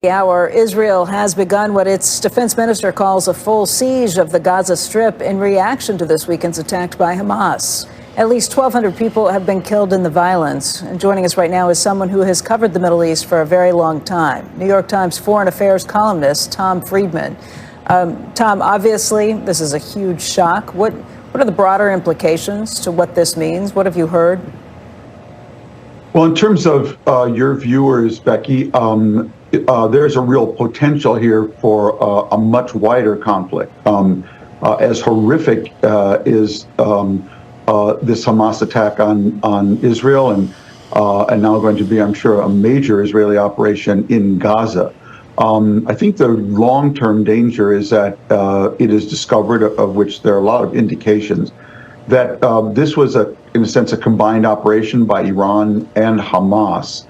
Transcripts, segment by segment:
The hour, Israel has begun what its defense minister calls a full siege of the Gaza Strip in reaction to this weekend's attack by Hamas. At least 1,200 people have been killed in the violence. And joining us right now is someone who has covered the Middle East for a very long time, New York Times foreign affairs columnist Tom Friedman. Tom, obviously, this is a huge shock. What are the broader implications to what this means? What have you heard? Well, in terms of your viewers, Becky, there's a real potential here for a much wider conflict. As horrific is this Hamas attack on Israel and now going to be, I'm sure, a major Israeli operation in Gaza. I think the long-term danger is that it is discovered, of which there are a lot of indications, that this was, in a sense, a combined operation by Iran and Hamas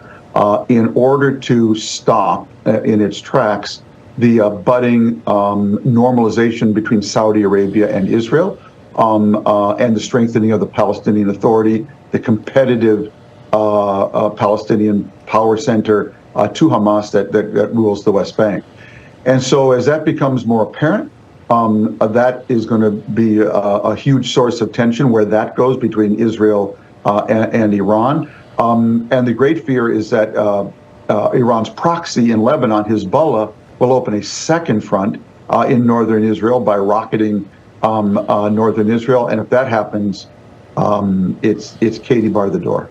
in order to stop in its tracks the budding normalization between Saudi Arabia and Israel and the strengthening of the Palestinian Authority, the competitive Palestinian power center to Hamas that rules the West Bank. And so as that becomes more apparent, that is going to be a huge source of tension where that goes between Israel and Iran. And the great fear is that Iran's proxy in Lebanon, Hezbollah, will open a second front in northern Israel by rocketing northern Israel. And if that happens, it's Katie bar the door.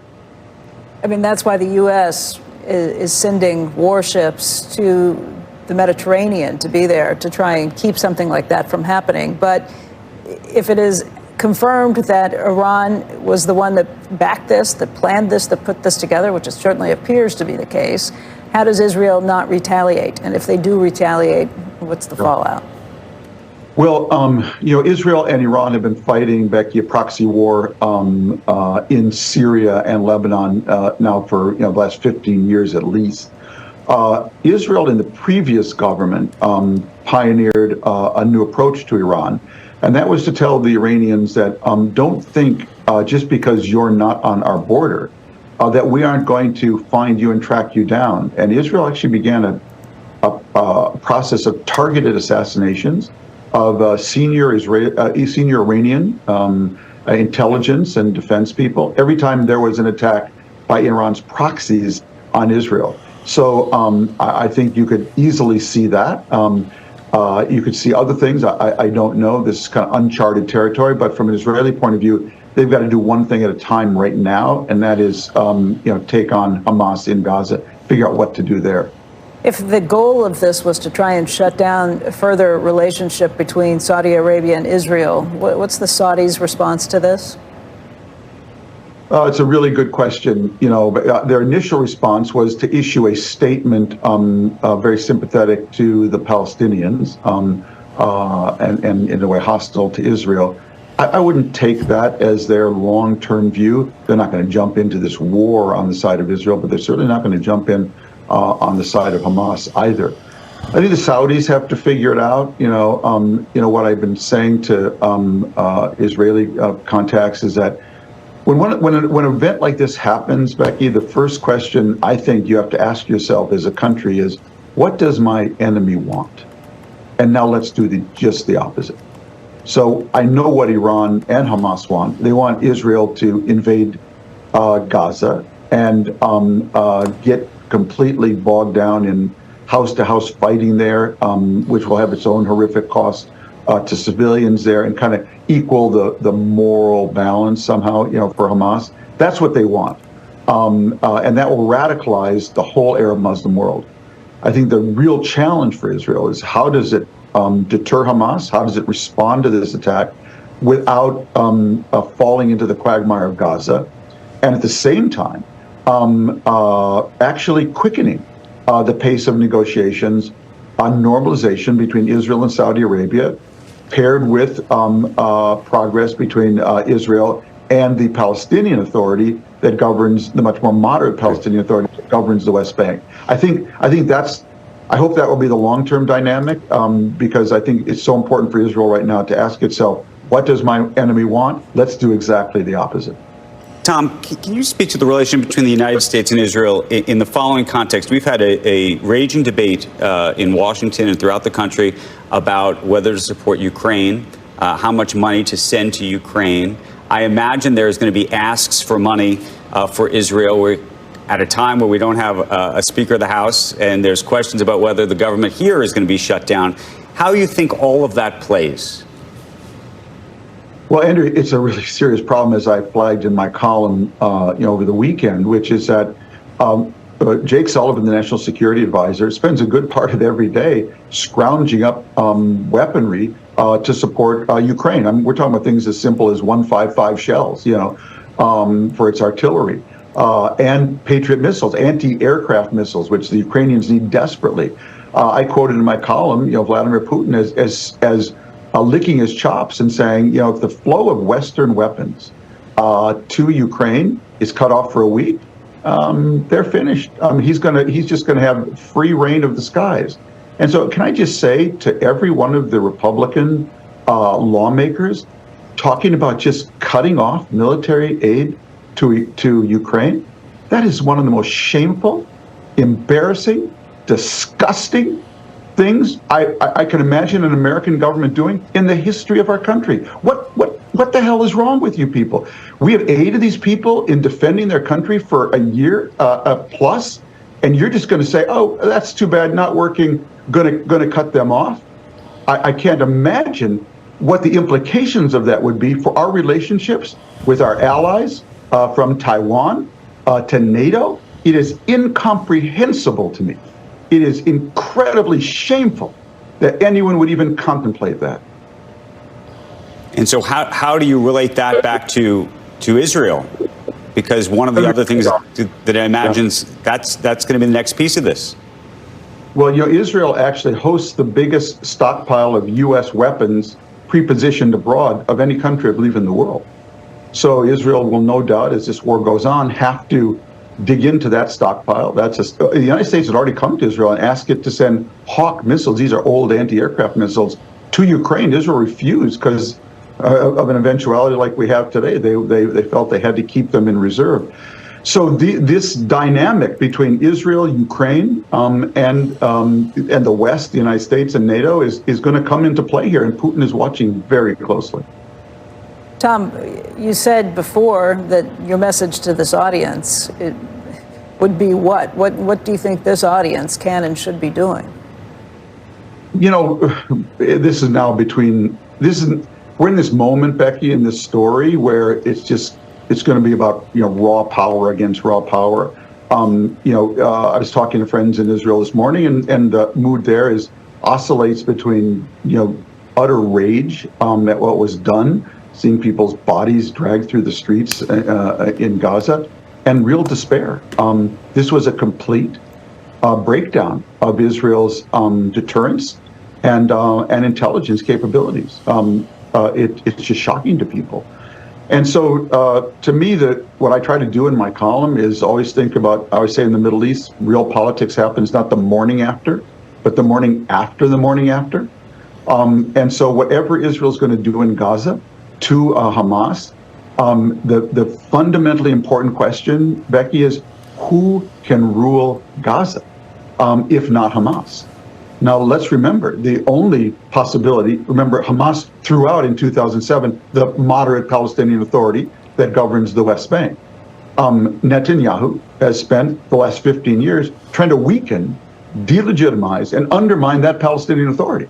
I mean, that's why the U.S. is sending warships to the Mediterranean to be there to try and keep something like that from happening. But if it is confirmed that Iran was the one that backed this, that planned this, that put this together, which it certainly appears to be the case, how does Israel not retaliate? And if they do retaliate, what's the fallout? Well, Israel and Iran have been fighting, Becky, a proxy war in Syria and Lebanon now for the last 15 years at least. Israel in the previous government pioneered a new approach to Iran, and that was to tell the Iranians that don't think just because you're not on our border that we aren't going to find you and track you down. And Israel actually began a process of targeted assassinations of senior Iranian intelligence and defense people every time there was an attack by Iran's proxies on Israel. So I think you could easily see that. You could see other things. I don't know. This is kind of uncharted territory. But from an Israeli point of view, they've got to do one thing at a time right now, and that is, take on Hamas in Gaza, figure out what to do there. If the goal of this was to try and shut down a further relationship between Saudi Arabia and Israel, what's the Saudis' response to this? It's a really good question. Their initial response was to issue a statement very sympathetic to the Palestinians and in a way hostile to Israel. I wouldn't take that as their long-term view. They're not going to jump into this war on the side of Israel, but they're certainly not going to jump in on the side of Hamas either. I think the Saudis have to figure it out. What I've been saying to Israeli contacts is that when an event like this happens, Becky, the first question I think you have to ask yourself as a country is, what does my enemy want? And now let's do just the opposite. So I know what Iran and Hamas want. They want Israel to invade Gaza and get completely bogged down in house-to-house fighting there, which will have its own horrific cost to civilians there, and kind of equal the moral balance somehow, for Hamas. That's what they want. And that will radicalize the whole Arab Muslim world. I think the real challenge for Israel is how does it deter Hamas? How does it respond to this attack without falling into the quagmire of Gaza? And at the same time, actually quickening the pace of negotiations on normalization between Israel and Saudi Arabia, paired with progress between Israel and the Palestinian Authority that governs, the much more moderate Palestinian Authority that governs the West Bank. I hope that will be the long-term dynamic, because I think it's so important for Israel right now to ask itself, what does my enemy want? Let's do exactly the opposite. Tom, can you speak to the relation between the United States and Israel in the following context? We've had a raging debate in Washington and throughout the country about whether to support Ukraine, how much money to send to Ukraine. I imagine there's going to be asks for money for Israel. We're at a time where we don't have a Speaker of the House, and there's questions about whether the government here is going to be shut down. How do you think all of that plays? Well, Andrew, it's a really serious problem, as I flagged in my column, over the weekend, which is that Jake Sullivan, the National Security Advisor, spends a good part of every day scrounging up weaponry to support Ukraine. I mean, we're talking about things as simple as 155 shells, for its artillery, and Patriot missiles, anti-aircraft missiles, which the Ukrainians need desperately. I quoted in my column, Vladimir Putin as licking his chops and saying, if the flow of Western weapons to Ukraine is cut off for a week, they're finished. He's just gonna have free reign of the skies. And so, can I just say to every one of the Republican lawmakers talking about just cutting off military aid to Ukraine, that is one of the most shameful, embarrassing, disgusting things I can imagine an American government doing in the history of our country. What the hell is wrong with you people? We have aided these people in defending their country for a year plus, and you're just going to say, "Oh, that's too bad, not working." Going to cut them off? I can't imagine what the implications of that would be for our relationships with our allies from Taiwan to NATO. It is incomprehensible to me. It is incredibly shameful that anyone would even contemplate that. And so how do you relate that back to Israel? Because one of the other things that I imagine that's going to be the next piece of this. Well, Israel actually hosts the biggest stockpile of U.S. weapons pre-positioned abroad of any country, I believe, in the world. So Israel will no doubt, as this war goes on, have to dig into that stockpile. The United States had already come to Israel and asked it to send Hawk missiles. These are old anti-aircraft missiles to Ukraine. Israel refused because of an eventuality like we have today. They felt they had to keep them in reserve. So this dynamic between Israel, Ukraine, and the West, the United States, and NATO is going to come into play here, and Putin is watching very closely. Tom, you said before that your message to this audience would be what? What do you think this audience can and should be doing? This is now we're in this moment, Becky, in this story where it's going to be about raw power against raw power. I was talking to friends in Israel this morning, and the mood there oscillates between utter rage at what was done, seeing people's bodies dragged through the streets in Gaza, and real despair. This was a complete breakdown of Israel's deterrence and intelligence capabilities. It's just shocking to people. And so to me, what I try to do in my column is always think about, I always say in the Middle East, real politics happens not the morning after, but the morning after the morning after. And so whatever Israel's going to do in Gaza to Hamas, the fundamentally important question, Becky, is who can rule Gaza if not Hamas? Now, let's remember, the only possibility, Hamas threw out in 2007 the moderate Palestinian Authority that governs the West Bank. Netanyahu has spent the last 15 years trying to weaken, delegitimize, and undermine that Palestinian Authority.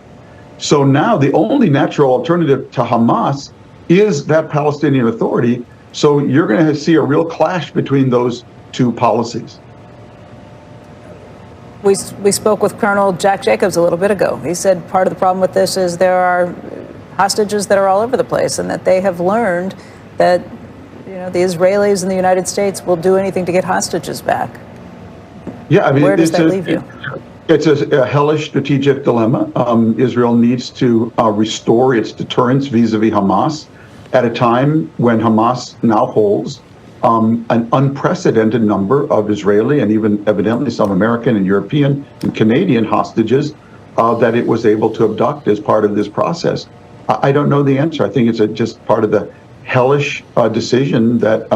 So now the only natural alternative to Hamas is that Palestinian Authority. So you're going to see a real clash between those two policies. We spoke with Colonel Jack Jacobs a little bit ago. He said part of the problem with this is there are hostages that are all over the place, and that they have learned that the Israelis and the United States will do anything to get hostages back. Yeah, I mean, where does that leave you? It's a hellish strategic dilemma. Israel needs to restore its deterrence vis-a-vis Hamas at a time when Hamas now holds an unprecedented number of Israeli and even evidently some American and European and Canadian hostages that it was able to abduct as part of this process. I don't know the answer. I think it's just part of the hellish decision that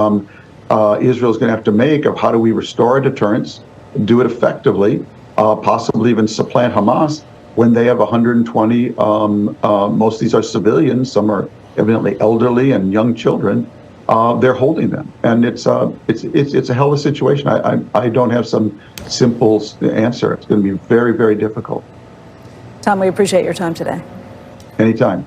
Israel's going to have to make of how do we restore a deterrence, do it effectively, possibly even supplant Hamas when they have 120. Most of these are civilians. Some are evidently elderly and young children. They're holding them, and it's a hell of a situation. I don't have some simple answer. It's going to be very, very difficult. Tom, we appreciate your time today. Anytime.